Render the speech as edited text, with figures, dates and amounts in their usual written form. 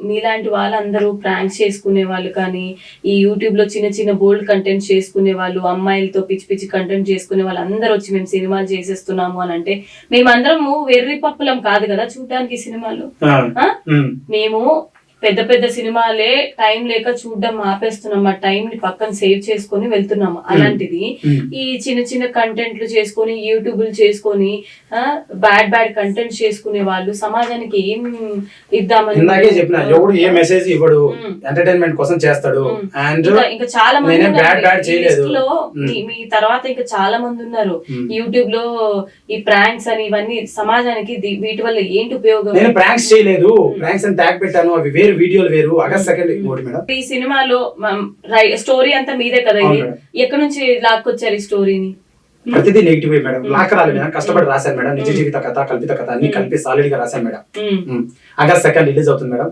మీలాంటి వాళ్ళందరూ ప్రాంక్స్ చేసుకునే వాళ్ళు కానీ, ఈ యూట్యూబ్‌లో చిన్న చిన్న బోల్డ్ కంటెంట్స్ చేసుకునే వాళ్ళు, అమ్మాయిలతో పిచ్చి పిచ్చి కంటెంట్ చేసుకునే వాళ్ళందరూ వచ్చి మేము సినిమాలు చేసేస్తున్నాము అనంటే, మేమందరము వెర్రి పప్పులం కాదు కదా చూడడానికి సినిమాలు. మేము పెద్ద పెద్ద సినిమాలే టైం లేక చూడడం ఆపేస్తున్నాం. ఆ టైం ని పక్కన సేవ్ చేసుకొని వెళ్తున్నాము. అలాంటిది ఈ చిన్న చిన్న కంటెంట్లు చేసుకొని యూట్యూబ్లు చేసుకొని బ్యాడ్ కంటెంట్ చేసుకునే వాళ్ళు సమాజానికి ఏం ఇద్దామని ఇందాకే చెప్పిన ఎవడు ఏ మెసేజ్ ఇవ్వడు, ఎంటర్టైన్మెంట్ కోసం చేస్తాడు. అండ్ ఇంకా చాలా మంది మీ తర్వాత ఇంకా చాలా మంది ఉన్నారు యూట్యూబ్ లో ఈ ప్రాంక్స్ అని ఇవన్నీ సమాజానికి వీటి వల్ల ఏంటి ఉపయోగం? నేను ప్రాంక్స్ చేయలేదు, ప్రాంక్స్ అని ట్యాగ్ పెట్టాను, అవి వేరు వీడియోలు వేరు. ఆగస్ట్ 2 ఇంకోటి మేడం. ఈ సినిమాలో స్టోరీ అంతా మీదే కదా, ఇది ఎక్కడి నుంచి లాక్కొచ్చారు ఈ స్టోరీని? ప్రతిదీ నెగిటివ్ మేడం. లాక్ రాలేదు మేడం, కష్టపడి రాశాను మేడం. నిజ జీవిత కథ, కల్పిత కథ అన్ని కలిపి సాలిడ్ గా రాశాను మేడం. ఆగస్ట్ 2 రిలీజ్ అవుతుంది మేడం.